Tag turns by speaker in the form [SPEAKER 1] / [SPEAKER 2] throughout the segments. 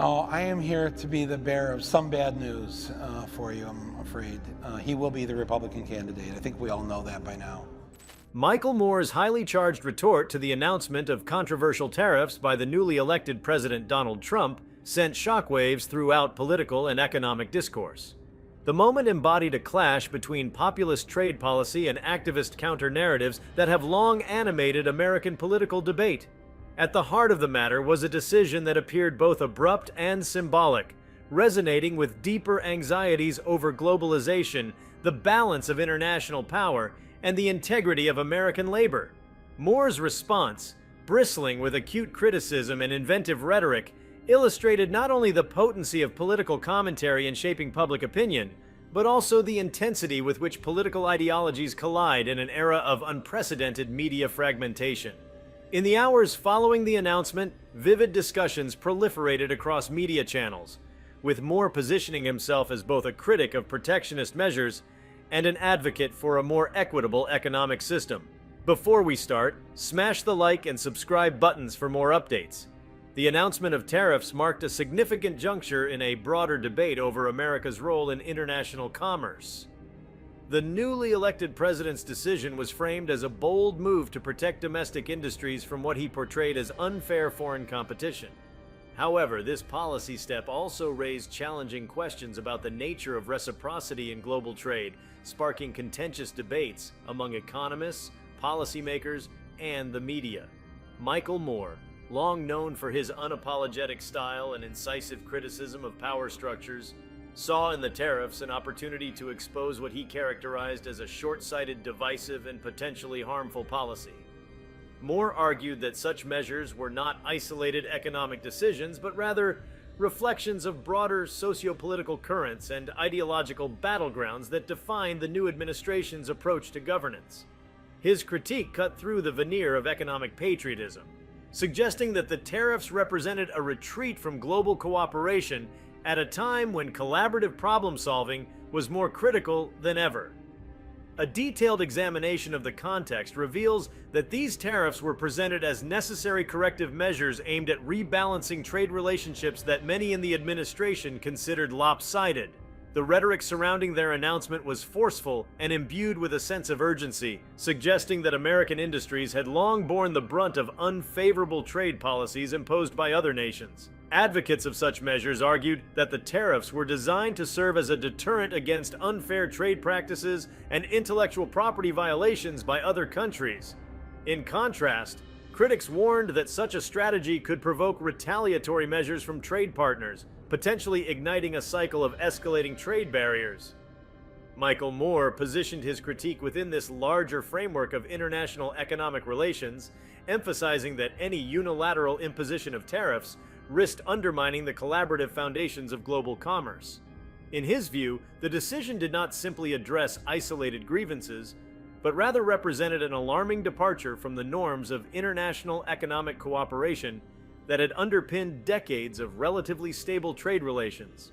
[SPEAKER 1] Oh, I am here to be the bearer of some bad news for you, I'm afraid. He will be the Republican candidate. I think we all know that by now.
[SPEAKER 2] Michael Moore's highly charged retort to the announcement of controversial tariffs by the newly elected President Donald Trump sent shockwaves throughout political and economic discourse. The moment embodied a clash between populist trade policy and activist counter-narratives that have long animated American political debate. At the heart of the matter was a decision that appeared both abrupt and symbolic, resonating with deeper anxieties over globalization, the balance of international power, and the integrity of American labor. Moore's response, bristling with acute criticism and inventive rhetoric, illustrated not only the potency of political commentary in shaping public opinion, but also the intensity with which political ideologies collide in an era of unprecedented media fragmentation. In the hours following the announcement, vivid discussions proliferated across media channels, with Moore positioning himself as both a critic of protectionist measures and an advocate for a more equitable economic system. Before we start, smash the like and subscribe buttons for more updates. The announcement of tariffs marked a significant juncture in a broader debate over America's role in international commerce. The newly elected president's decision was framed as a bold move to protect domestic industries from what he portrayed as unfair foreign competition. However, this policy step also raised challenging questions about the nature of reciprocity in global trade, sparking contentious debates among economists, policymakers, and the media. Michael Moore, long known for his unapologetic style and incisive criticism of power structures, saw in the tariffs an opportunity to expose what he characterized as a short-sighted, divisive, and potentially harmful policy. Moore argued that such measures were not isolated economic decisions, but rather reflections of broader socio-political currents and ideological battlegrounds that define the new administration's approach to governance. His critique cut through the veneer of economic patriotism, suggesting that the tariffs represented a retreat from global cooperation at a time when collaborative problem-solving was more critical than ever. A detailed examination of the context reveals that these tariffs were presented as necessary corrective measures aimed at rebalancing trade relationships that many in the administration considered lopsided. The rhetoric surrounding their announcement was forceful and imbued with a sense of urgency, suggesting that American industries had long borne the brunt of unfavorable trade policies imposed by other nations. Advocates of such measures argued that the tariffs were designed to serve as a deterrent against unfair trade practices and intellectual property violations by other countries. In contrast, critics warned that such a strategy could provoke retaliatory measures from trade partners, potentially igniting a cycle of escalating trade barriers. Michael Moore positioned his critique within this larger framework of international economic relations, emphasizing that any unilateral imposition of tariffs risked undermining the collaborative foundations of global commerce. In his view, the decision did not simply address isolated grievances, but rather represented an alarming departure from the norms of international economic cooperation that had underpinned decades of relatively stable trade relations.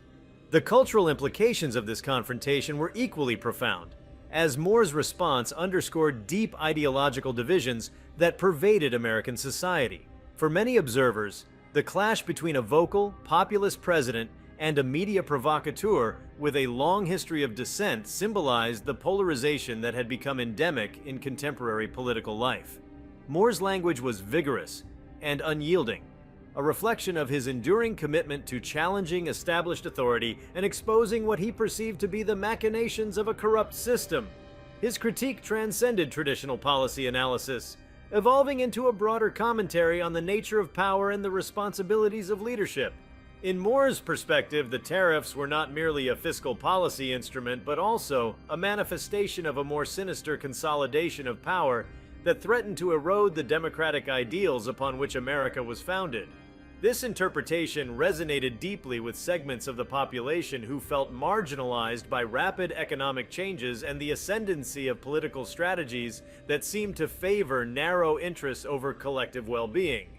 [SPEAKER 2] The cultural implications of this confrontation were equally profound, as Moore's response underscored deep ideological divisions that pervaded American society. For many observers, the clash between a vocal, populist president and a media provocateur with a long history of dissent symbolized the polarization that had become endemic in contemporary political life. Moore's language was vigorous and unyielding, a reflection of his enduring commitment to challenging established authority and exposing what he perceived to be the machinations of a corrupt system. His critique transcended traditional policy analysis, evolving into a broader commentary on the nature of power and the responsibilities of leadership. In Moore's perspective, the tariffs were not merely a fiscal policy instrument, but also a manifestation of a more sinister consolidation of power that threatened to erode the democratic ideals upon which America was founded. This interpretation resonated deeply with segments of the population who felt marginalized by rapid economic changes and the ascendancy of political strategies that seemed to favor narrow interests over collective well-being.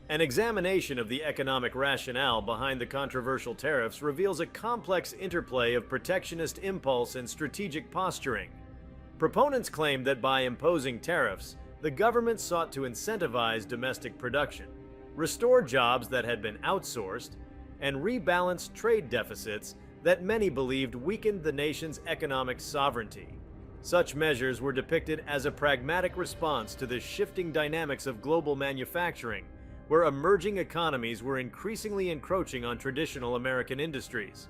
[SPEAKER 2] An examination of the economic rationale behind the controversial tariffs reveals a complex interplay of protectionist impulse and strategic posturing. Proponents claim that by imposing tariffs, the government sought to incentivize domestic production, restore jobs that had been outsourced, and rebalanced trade deficits that many believed weakened the nation's economic sovereignty. Such measures were depicted as a pragmatic response to the shifting dynamics of global manufacturing, where emerging economies were increasingly encroaching on traditional American industries.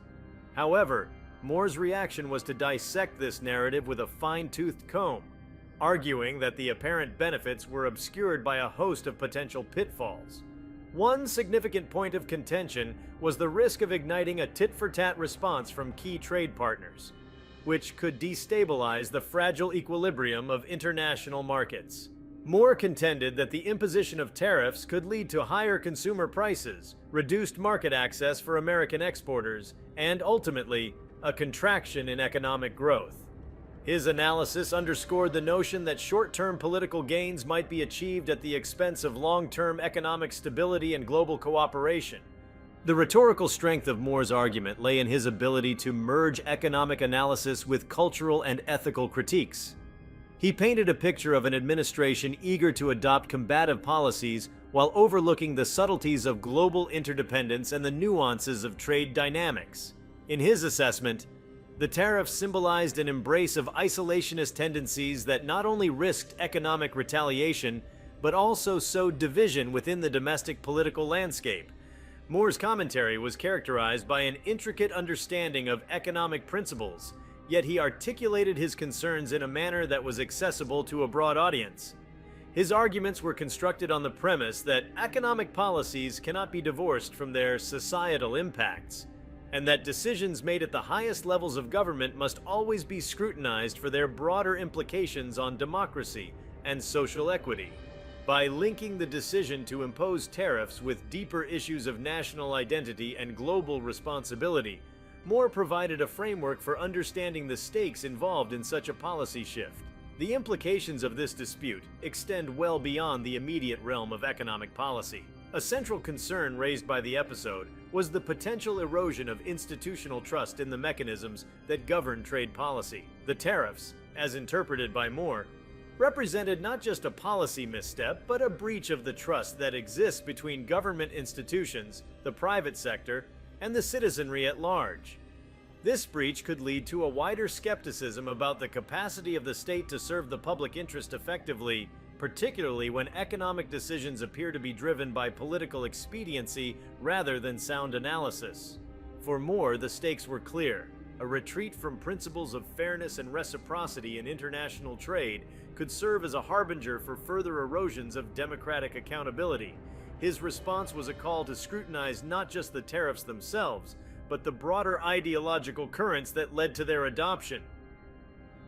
[SPEAKER 2] However, Moore's reaction was to dissect this narrative with a fine-toothed comb, arguing that the apparent benefits were obscured by a host of potential pitfalls. One significant point of contention was the risk of igniting a tit-for-tat response from key trade partners, which could destabilize the fragile equilibrium of international markets. Moore contended that the imposition of tariffs could lead to higher consumer prices, reduced market access for American exporters, and ultimately, a contraction in economic growth. His analysis underscored the notion that short-term political gains might be achieved at the expense of long-term economic stability and global cooperation. The rhetorical strength of Moore's argument lay in his ability to merge economic analysis with cultural and ethical critiques. He painted a picture of an administration eager to adopt combative policies while overlooking the subtleties of global interdependence and the nuances of trade dynamics. In his assessment, the tariffs symbolized an embrace of isolationist tendencies that not only risked economic retaliation, but also sowed division within the domestic political landscape. Moore's commentary was characterized by an intricate understanding of economic principles, yet he articulated his concerns in a manner that was accessible to a broad audience. His arguments were constructed on the premise that economic policies cannot be divorced from their societal impacts, and that decisions made at the highest levels of government must always be scrutinized for their broader implications on democracy and social equity. By linking the decision to impose tariffs with deeper issues of national identity and global responsibility, Moore provided a framework for understanding the stakes involved in such a policy shift. The implications of this dispute extend well beyond the immediate realm of economic policy. A central concern raised by the episode was the potential erosion of institutional trust in the mechanisms that govern trade policy. The tariffs, as interpreted by Moore, represented not just a policy misstep, but a breach of the trust that exists between government institutions, the private sector, and the citizenry at large. This breach could lead to a wider skepticism about the capacity of the state to serve the public interest effectively, particularly when economic decisions appear to be driven by political expediency rather than sound analysis. For Moore, the stakes were clear. A retreat from principles of fairness and reciprocity in international trade could serve as a harbinger for further erosions of democratic accountability. His response was a call to scrutinize not just the tariffs themselves, but the broader ideological currents that led to their adoption.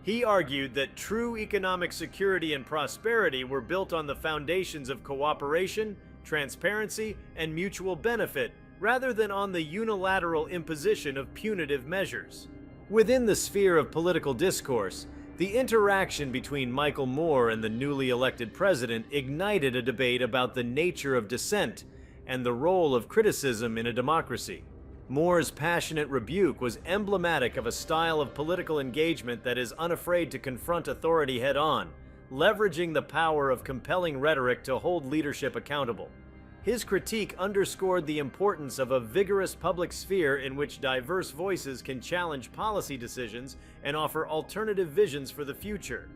[SPEAKER 2] He argued that true economic security and prosperity were built on the foundations of cooperation, transparency, and mutual benefit, rather than on the unilateral imposition of punitive measures. Within the sphere of political discourse, the interaction between Michael Moore and the newly elected president ignited a debate about the nature of dissent and the role of criticism in a democracy. Moore's passionate rebuke was emblematic of a style of political engagement that is unafraid to confront authority head-on, leveraging the power of compelling rhetoric to hold leadership accountable. His critique underscored the importance of a vigorous public sphere in which diverse voices can challenge policy decisions and offer alternative visions for the future.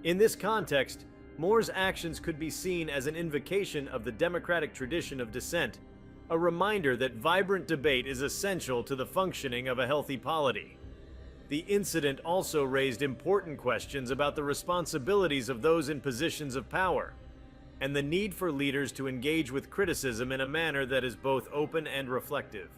[SPEAKER 2] In this context, Moore's actions could be seen as an invocation of the democratic tradition of dissent, a reminder that vibrant debate is essential to the functioning of a healthy polity. The incident also raised important questions about the responsibilities of those in positions of power, and the need for leaders to engage with criticism in a manner that is both open and reflective.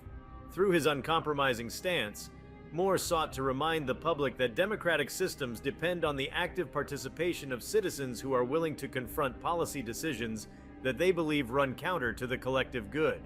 [SPEAKER 2] Through his uncompromising stance, Moore sought to remind the public that democratic systems depend on the active participation of citizens who are willing to confront policy decisions that they believe run counter to the collective good.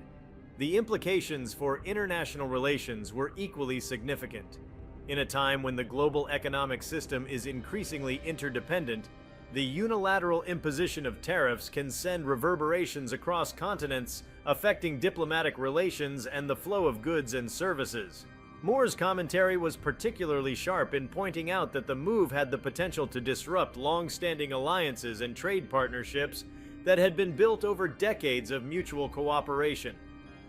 [SPEAKER 2] The implications for international relations were equally significant. In a time when the global economic system is increasingly interdependent, the unilateral imposition of tariffs can send reverberations across continents, affecting diplomatic relations and the flow of goods and services. Moore's commentary was particularly sharp in pointing out that the move had the potential to disrupt long-standing alliances and trade partnerships that had been built over decades of mutual cooperation.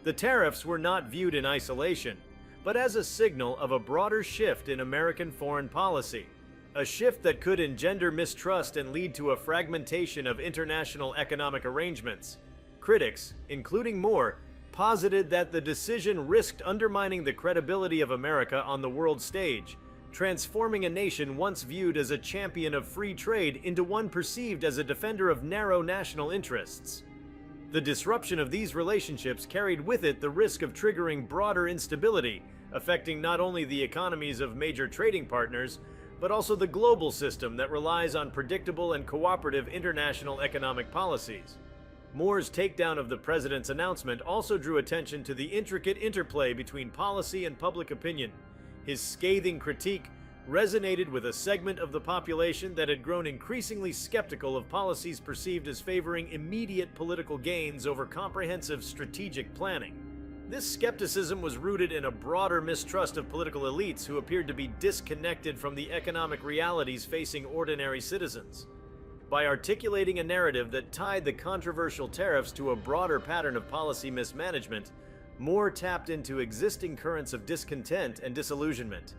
[SPEAKER 2] The tariffs were not viewed in isolation, but as a signal of a broader shift in American foreign policy, a shift that could engender mistrust and lead to a fragmentation of international economic arrangements. Critics, including Moore, posited that the decision risked undermining the credibility of America on the world stage, transforming a nation once viewed as a champion of free trade into one perceived as a defender of narrow national interests. The disruption of these relationships carried with it the risk of triggering broader instability, affecting not only the economies of major trading partners, but also the global system that relies on predictable and cooperative international economic policies. Moore's takedown of the president's announcement also drew attention to the intricate interplay between policy and public opinion. His scathing critique resonated with a segment of the population that had grown increasingly skeptical of policies perceived as favoring immediate political gains over comprehensive strategic planning. This skepticism was rooted in a broader mistrust of political elites who appeared to be disconnected from the economic realities facing ordinary citizens. By articulating a narrative that tied the controversial tariffs to a broader pattern of policy mismanagement, Moore tapped into existing currents of discontent and disillusionment.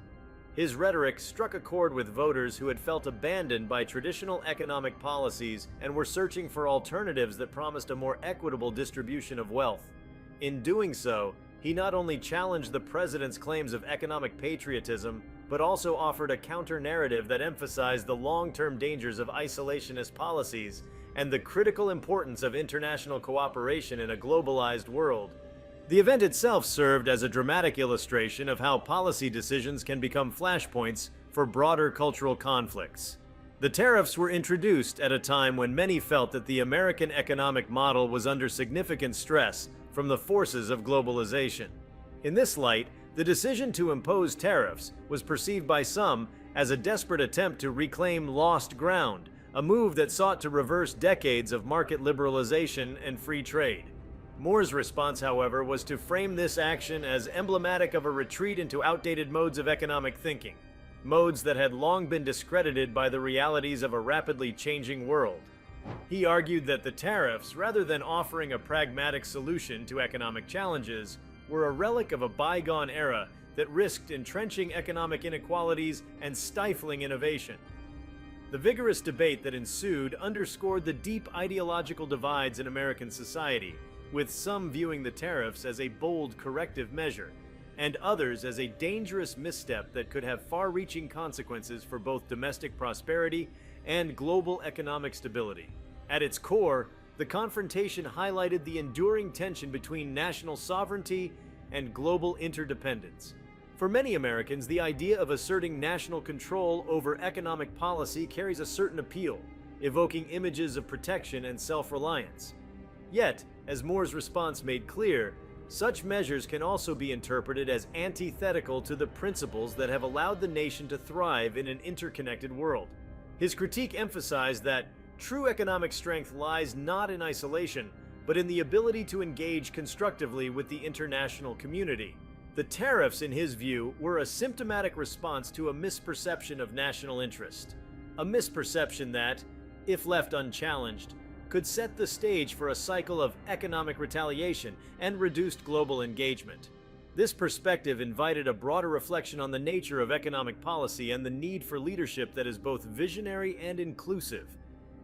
[SPEAKER 2] His rhetoric struck a chord with voters who had felt abandoned by traditional economic policies and were searching for alternatives that promised a more equitable distribution of wealth. In doing so, he not only challenged the president's claims of economic patriotism, but also offered a counter-narrative that emphasized the long-term dangers of isolationist policies and the critical importance of international cooperation in a globalized world. The event itself served as a dramatic illustration of how policy decisions can become flashpoints for broader cultural conflicts. The tariffs were introduced at a time when many felt that the American economic model was under significant stress from the forces of globalization. In this light, the decision to impose tariffs was perceived by some as a desperate attempt to reclaim lost ground, a move that sought to reverse decades of market liberalization and free trade. Moore's response, however, was to frame this action as emblematic of a retreat into outdated modes of economic thinking, modes that had long been discredited by the realities of a rapidly changing world. He argued that the tariffs, rather than offering a pragmatic solution to economic challenges, were a relic of a bygone era that risked entrenching economic inequalities and stifling innovation. The vigorous debate that ensued underscored the deep ideological divides in American society, with some viewing the tariffs as a bold corrective measure, and others as a dangerous misstep that could have far-reaching consequences for both domestic prosperity and global economic stability. At its core, the confrontation highlighted the enduring tension between national sovereignty and global interdependence. For many Americans, the idea of asserting national control over economic policy carries a certain appeal, evoking images of protection and self-reliance. Yet, as Moore's response made clear, such measures can also be interpreted as antithetical to the principles that have allowed the nation to thrive in an interconnected world. His critique emphasized that true economic strength lies not in isolation, but in the ability to engage constructively with the international community. The tariffs, in his view, were a symptomatic response to a misperception of national interest. A misperception that, if left unchallenged, could set the stage for a cycle of economic retaliation and reduced global engagement. This perspective invited a broader reflection on the nature of economic policy and the need for leadership that is both visionary and inclusive,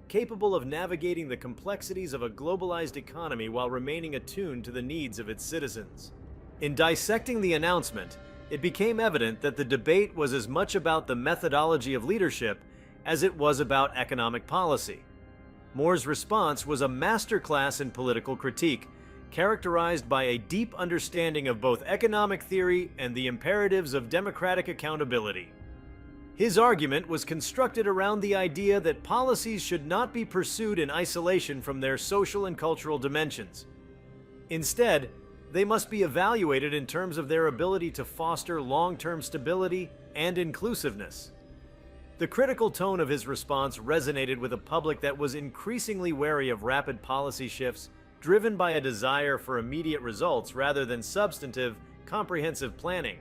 [SPEAKER 2] capable of navigating the complexities of a globalized economy while remaining attuned to the needs of its citizens. In dissecting the announcement, it became evident that the debate was as much about the methodology of leadership as it was about economic policy. Moore's response was a masterclass in political critique, characterized by a deep understanding of both economic theory and the imperatives of democratic accountability. His argument was constructed around the idea that policies should not be pursued in isolation from their social and cultural dimensions. Instead, they must be evaluated in terms of their ability to foster long-term stability and inclusiveness. The critical tone of his response resonated with a public that was increasingly wary of rapid policy shifts driven by a desire for immediate results rather than substantive, comprehensive planning.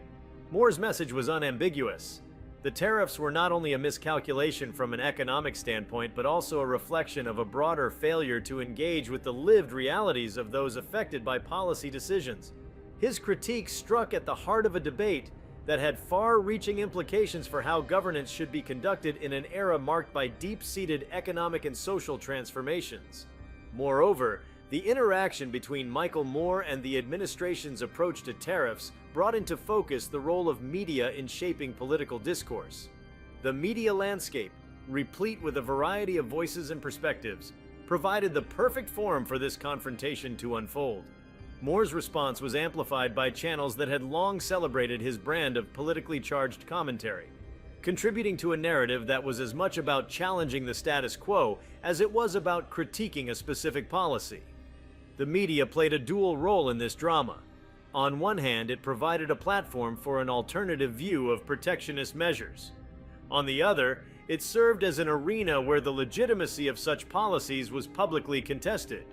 [SPEAKER 2] Moore's message was unambiguous. The tariffs were not only a miscalculation from an economic standpoint, but also a reflection of a broader failure to engage with the lived realities of those affected by policy decisions. His critique struck at the heart of a debate that had far-reaching implications for how governance should be conducted in an era marked by deep-seated economic and social transformations. Moreover, the interaction between Michael Moore and the administration's approach to tariffs brought into focus the role of media in shaping political discourse. The media landscape, replete with a variety of voices and perspectives, provided the perfect forum for this confrontation to unfold. Moore's response was amplified by channels that had long celebrated his brand of politically charged commentary, contributing to a narrative that was as much about challenging the status quo as it was about critiquing a specific policy. The media played a dual role in this drama. On one hand, it provided a platform for an alternative view of protectionist measures. On the other, it served as an arena where the legitimacy of such policies was publicly contested.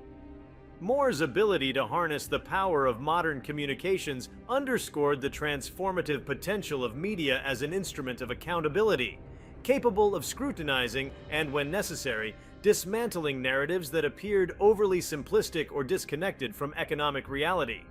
[SPEAKER 2] Moore's ability to harness the power of modern communications underscored the transformative potential of media as an instrument of accountability, capable of scrutinizing and, when necessary, dismantling narratives that appeared overly simplistic or disconnected from economic reality.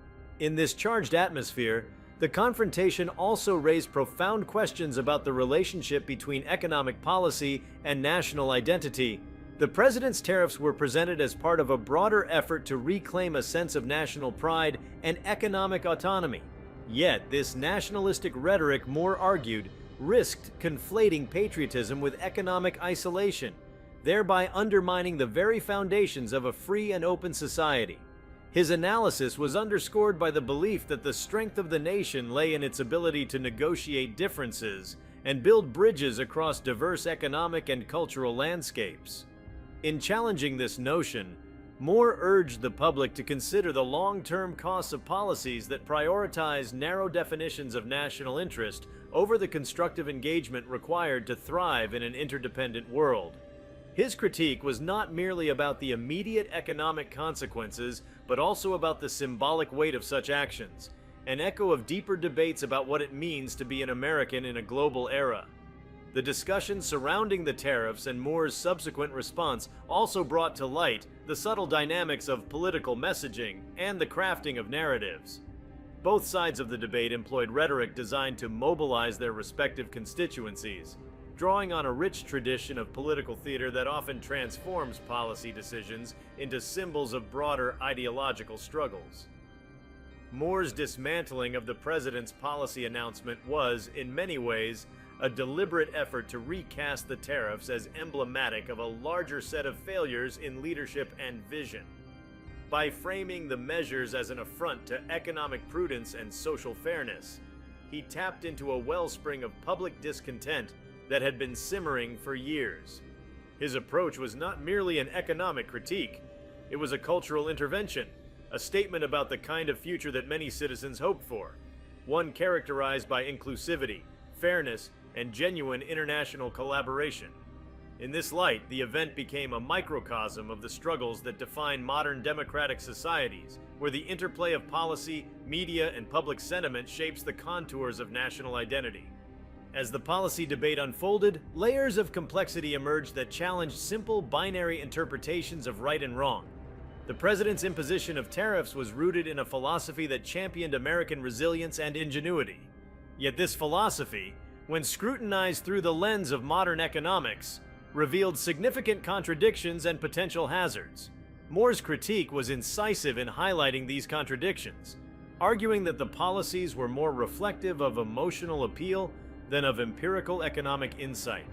[SPEAKER 2] In this charged atmosphere, the confrontation also raised profound questions about the relationship between economic policy and national identity. The president's tariffs were presented as part of a broader effort to reclaim a sense of national pride and economic autonomy. Yet, this nationalistic rhetoric, Moore argued, risked conflating patriotism with economic isolation, thereby undermining the very foundations of a free and open society. His analysis was underscored by the belief that the strength of the nation lay in its ability to negotiate differences and build bridges across diverse economic and cultural landscapes. In challenging this notion, Moore urged the public to consider the long-term costs of policies that prioritize narrow definitions of national interest over the constructive engagement required to thrive in an interdependent world. His critique was not merely about the immediate economic consequences, but also about the symbolic weight of such actions, an echo of deeper debates about what it means to be an American in a global era. The discussion surrounding the tariffs and Moore's subsequent response also brought to light the subtle dynamics of political messaging and the crafting of narratives. Both sides of the debate employed rhetoric designed to mobilize their respective constituencies, drawing on a rich tradition of political theater that often transforms policy decisions into symbols of broader ideological struggles. Moore's dismantling of the president's policy announcement was, in many ways, a deliberate effort to recast the tariffs as emblematic of a larger set of failures in leadership and vision. By framing the measures as an affront to economic prudence and social fairness, he tapped into a wellspring of public discontent that had been simmering for years. His approach was not merely an economic critique, it was a cultural intervention, a statement about the kind of future that many citizens hoped for, one characterized by inclusivity, fairness, and genuine international collaboration. In this light, the event became a microcosm of the struggles that define modern democratic societies, where the interplay of policy, media, and public sentiment shapes the contours of national identity. As the policy debate unfolded, layers of complexity emerged that challenged simple binary interpretations of right and wrong. The president's imposition of tariffs was rooted in a philosophy that championed American resilience and ingenuity. Yet this philosophy, when scrutinized through the lens of modern economics, revealed significant contradictions and potential hazards. Moore's critique was incisive in highlighting these contradictions, arguing that the policies were more reflective of emotional appeal than of empirical economic insight.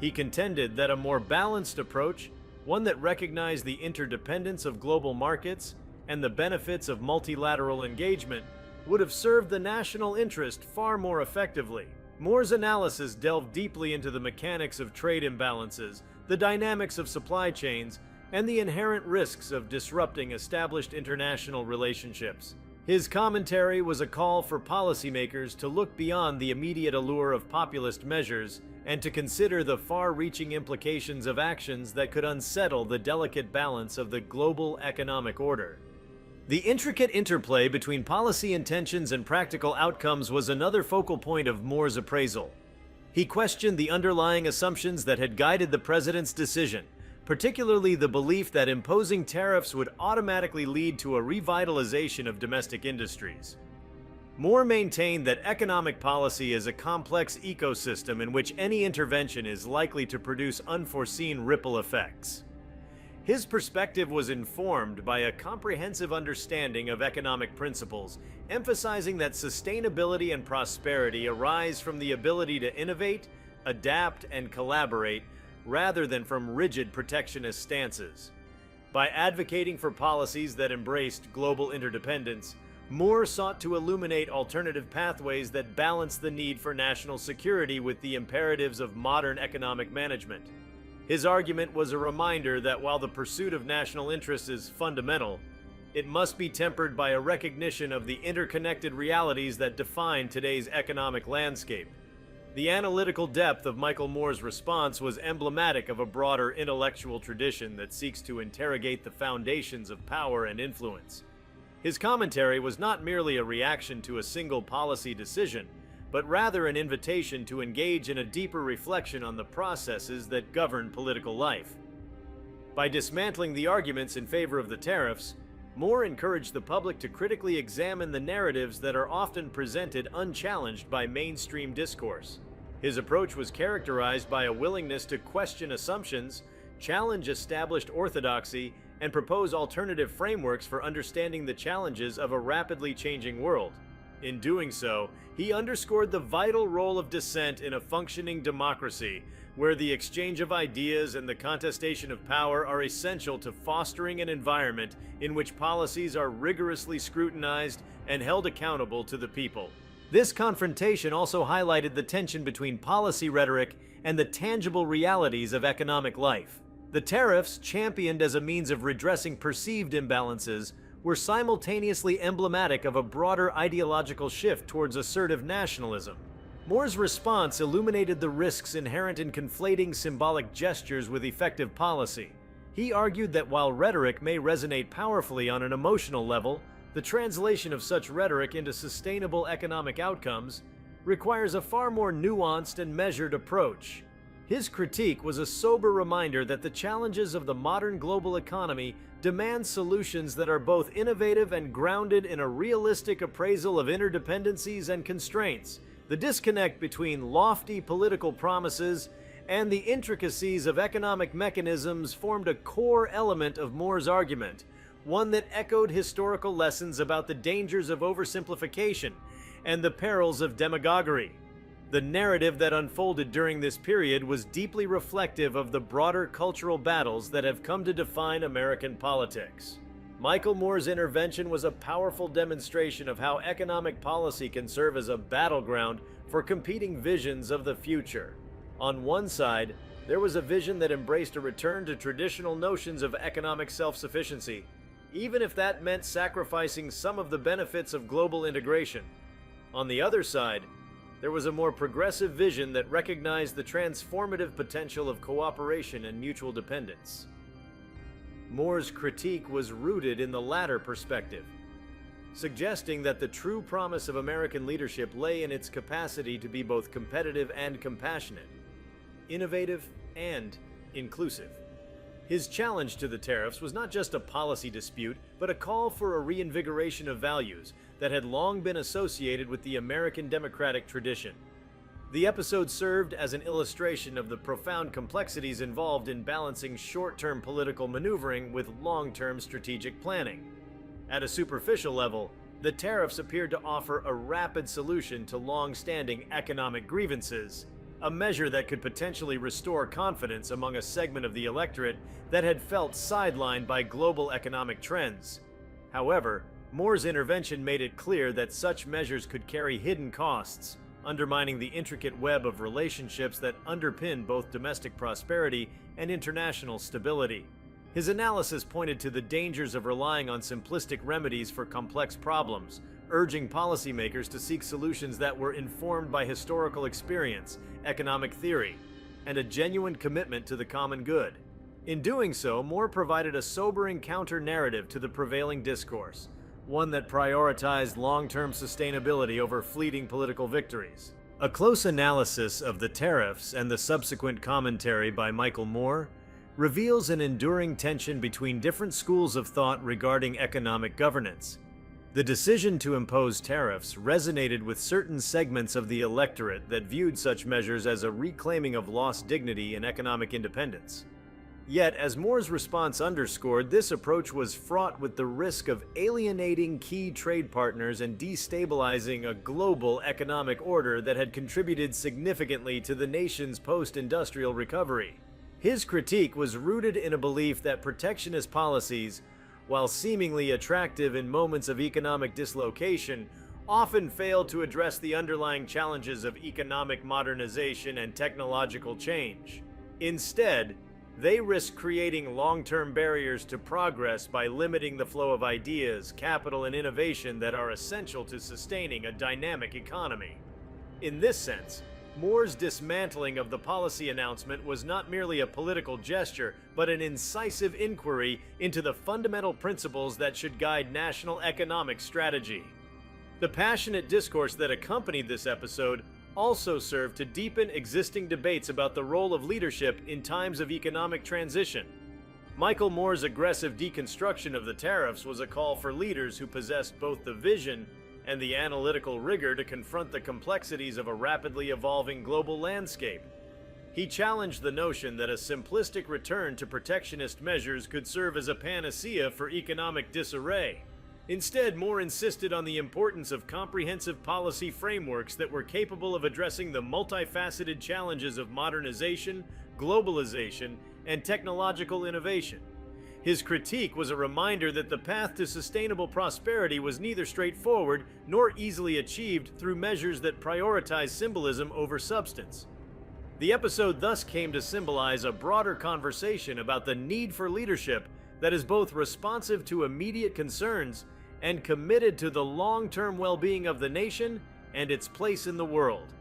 [SPEAKER 2] He contended that a more balanced approach, one that recognized the interdependence of global markets and the benefits of multilateral engagement, would have served the national interest far more effectively. Moore's analysis delved deeply into the mechanics of trade imbalances, the dynamics of supply chains, and the inherent risks of disrupting established international relationships. His commentary was a call for policymakers to look beyond the immediate allure of populist measures and to consider the far-reaching implications of actions that could unsettle the delicate balance of the global economic order. The intricate interplay between policy intentions and practical outcomes was another focal point of Moore's appraisal. He He questioned the underlying assumptions that had guided the president's decision, particularly the belief that imposing tariffs would automatically lead to a revitalization of domestic industries. Moore maintained that economic policy is a complex ecosystem in which any intervention is likely to produce unforeseen ripple effects. His perspective was informed by a comprehensive understanding of economic principles, emphasizing that sustainability and prosperity arise from the ability to innovate, adapt, and collaborate, rather than from rigid protectionist stances. By advocating for policies that embraced global interdependence, Moore sought to illuminate alternative pathways that balance the need for national security with the imperatives of modern economic management. His argument was a reminder that while the pursuit of national interests is fundamental, it must be tempered by a recognition of the interconnected realities that define today's economic landscape. The analytical depth of Michael Moore's response was emblematic of a broader intellectual tradition that seeks to interrogate the foundations of power and influence. His commentary was not merely a reaction to a single policy decision, but rather an invitation to engage in a deeper reflection on the processes that govern political life. By dismantling the arguments in favor of the tariffs, Moore encouraged the public to critically examine the narratives that are often presented unchallenged by mainstream discourse. His approach was characterized by a willingness to question assumptions, challenge established orthodoxy, and propose alternative frameworks for understanding the challenges of a rapidly changing world. In doing so, he underscored the vital role of dissent in a functioning democracy, where the exchange of ideas and the contestation of power are essential to fostering an environment in which policies are rigorously scrutinized and held accountable to the people. This confrontation also highlighted the tension between policy rhetoric and the tangible realities of economic life. The tariffs, championed as a means of redressing perceived imbalances, were simultaneously emblematic of a broader ideological shift towards assertive nationalism. Moore's response illuminated the risks inherent in conflating symbolic gestures with effective policy. He argued that while rhetoric may resonate powerfully on an emotional level, the translation of such rhetoric into sustainable economic outcomes requires a far more nuanced and measured approach. His critique was a sober reminder that the challenges of the modern global economy demand solutions that are both innovative and grounded in a realistic appraisal of interdependencies and constraints. The disconnect between lofty political promises and the intricacies of economic mechanisms formed a core element of Moore's argument, one that echoed historical lessons about the dangers of oversimplification and the perils of demagoguery. The narrative that unfolded during this period was deeply reflective of the broader cultural battles that have come to define American politics. Michael Moore's intervention was a powerful demonstration of how economic policy can serve as a battleground for competing visions of the future. On one side, there was a vision that embraced a return to traditional notions of economic self-sufficiency, even if that meant sacrificing some of the benefits of global integration. On the other side, there was a more progressive vision that recognized the transformative potential of cooperation and mutual dependence. Moore's critique was rooted in the latter perspective, suggesting that the true promise of American leadership lay in its capacity to be both competitive and compassionate, innovative and inclusive. His challenge to the tariffs was not just a policy dispute, but a call for a reinvigoration of values that had long been associated with the American democratic tradition. The episode served as an illustration of the profound complexities involved in balancing short-term political maneuvering with long-term strategic planning. At a superficial level, the tariffs appeared to offer a rapid solution to long-standing economic grievances, a measure that could potentially restore confidence among a segment of the electorate that had felt sidelined by global economic trends. However, Moore's intervention made it clear that such measures could carry hidden costs, undermining the intricate web of relationships that underpin both domestic prosperity and international stability. His analysis pointed to the dangers of relying on simplistic remedies for complex problems, urging policymakers to seek solutions that were informed by historical experience, economic theory, and a genuine commitment to the common good. In doing so, Moore provided a sobering counter-narrative to the prevailing discourse, one that prioritized long-term sustainability over fleeting political victories. A close analysis of the tariffs and the subsequent commentary by Michael Moore reveals an enduring tension between different schools of thought regarding economic governance. The decision to impose tariffs resonated with certain segments of the electorate that viewed such measures as a reclaiming of lost dignity and economic independence. Yet, as Moore's response underscored, this approach was fraught with the risk of alienating key trade partners and destabilizing a global economic order that had contributed significantly to the nation's post-industrial recovery. His critique was rooted in a belief that protectionist policies, while seemingly attractive in moments of economic dislocation, often failed to address the underlying challenges of economic modernization and technological change. Instead, they risk creating long-term barriers to progress by limiting the flow of ideas, capital, and innovation that are essential to sustaining a dynamic economy. In this sense, Moore's dismantling of the policy announcement was not merely a political gesture, but an incisive inquiry into the fundamental principles that should guide national economic strategy. The passionate discourse that accompanied this episode also served to deepen existing debates about the role of leadership in times of economic transition. Michael Moore's aggressive deconstruction of the tariffs was a call for leaders who possessed both the vision and the analytical rigor to confront the complexities of a rapidly evolving global landscape. He challenged the notion that a simplistic return to protectionist measures could serve as a panacea for economic disarray. Instead, Moore insisted on the importance of comprehensive policy frameworks that were capable of addressing the multifaceted challenges of modernization, globalization, and technological innovation. His critique was a reminder that the path to sustainable prosperity was neither straightforward nor easily achieved through measures that prioritize symbolism over substance. The episode thus came to symbolize a broader conversation about the need for leadership that is both responsive to immediate concerns and committed to the long-term well-being of the nation and its place in the world.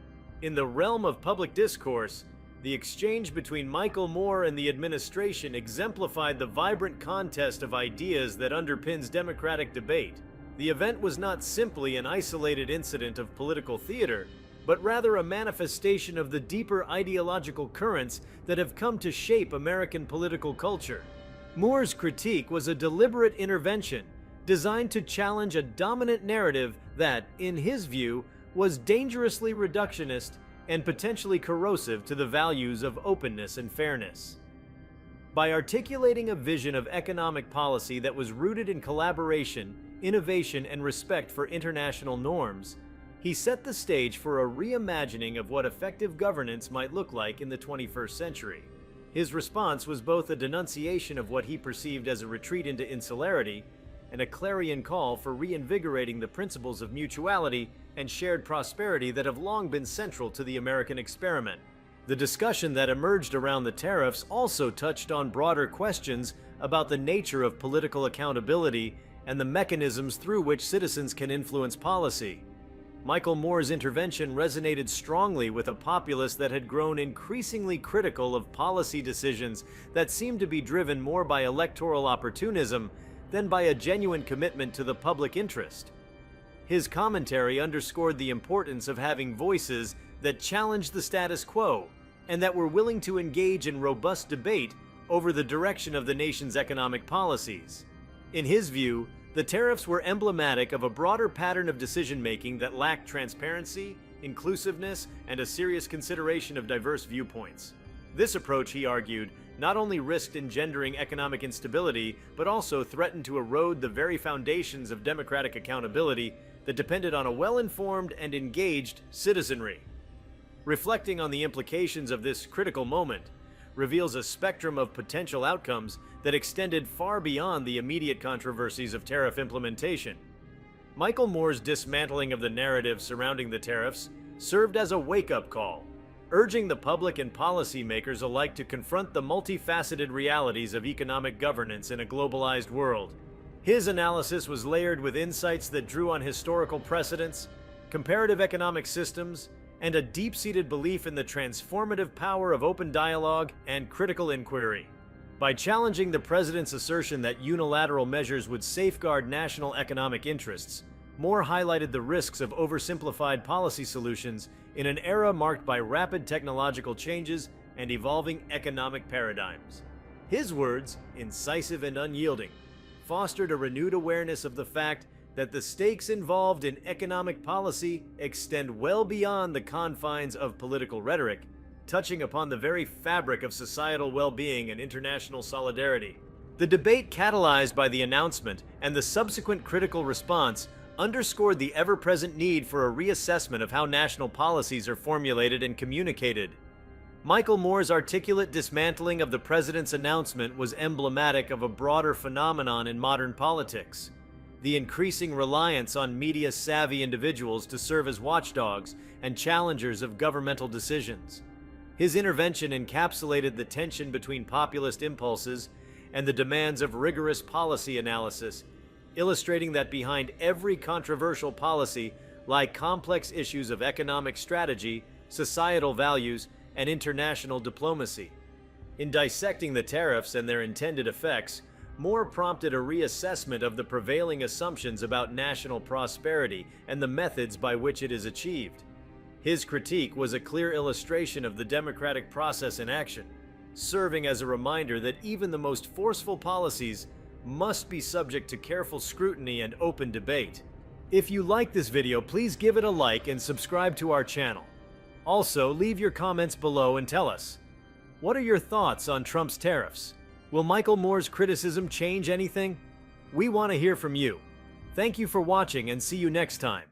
[SPEAKER 2] In the realm of public discourse, the exchange between Michael Moore and the administration exemplified the vibrant contest of ideas that underpins democratic debate. The event was not simply an isolated incident of political theater, but rather a manifestation of the deeper ideological currents that have come to shape American political culture. Moore's critique was a deliberate intervention designed to challenge a dominant narrative that, in his view, was dangerously reductionist and potentially corrosive to the values of openness and fairness. By articulating a vision of economic policy that was rooted in collaboration, innovation, and respect for international norms, he set the stage for a reimagining of what effective governance might look like in the 21st century. His response was both a denunciation of what he perceived as a retreat into insularity and a clarion call for reinvigorating the principles of mutuality and shared prosperity that have long been central to the American experiment. The discussion that emerged around the tariffs also touched on broader questions about the nature of political accountability and the mechanisms through which citizens can influence policy. Michael Moore's intervention resonated strongly with a populace that had grown increasingly critical of policy decisions that seemed to be driven more by electoral opportunism than by a genuine commitment to the public interest. His commentary underscored the importance of having voices that challenged the status quo and that were willing to engage in robust debate over the direction of the nation's economic policies. In his view, the tariffs were emblematic of a broader pattern of decision-making that lacked transparency, inclusiveness, and a serious consideration of diverse viewpoints. This approach, he argued, not only risked engendering economic instability, but also threatened to erode the very foundations of democratic accountability that depended on a well-informed and engaged citizenry. Reflecting on the implications of this critical moment reveals a spectrum of potential outcomes that extended far beyond the immediate controversies of tariff implementation. Michael Moore's dismantling of the narrative surrounding the tariffs served as a wake-up call, urging the public and policymakers alike to confront the multifaceted realities of economic governance in a globalized world. His analysis was layered with insights that drew on historical precedents, comparative economic systems, and a deep-seated belief in the transformative power of open dialogue and critical inquiry. By challenging the president's assertion that unilateral measures would safeguard national economic interests, Moore highlighted the risks of oversimplified policy solutions in an era marked by rapid technological changes and evolving economic paradigms. His words, incisive and unyielding, fostered a renewed awareness of the fact that the stakes involved in economic policy extend well beyond the confines of political rhetoric, touching upon the very fabric of societal well-being and international solidarity. The debate catalyzed by the announcement and the subsequent critical response underscored the ever-present need for a reassessment of how national policies are formulated and communicated. Michael Moore's articulate dismantling of the president's announcement was emblematic of a broader phenomenon in modern politics: the increasing reliance on media-savvy individuals to serve as watchdogs and challengers of governmental decisions. His intervention encapsulated the tension between populist impulses and the demands of rigorous policy analysis, illustrating that behind every controversial policy lie complex issues of economic strategy, societal values, and international diplomacy. In dissecting the tariffs and their intended effects, Moore prompted a reassessment of the prevailing assumptions about national prosperity and the methods by which it is achieved. His critique was a clear illustration of the democratic process in action, serving as a reminder that even the most forceful policies must be subject to careful scrutiny and open debate. If you like this video, please give it a like and subscribe to our channel. Also, leave your comments below and tell us, what are your thoughts on Trump's tariffs? Will Michael Moore's criticism change anything? We want to hear from you. Thank you for watching and see you next time.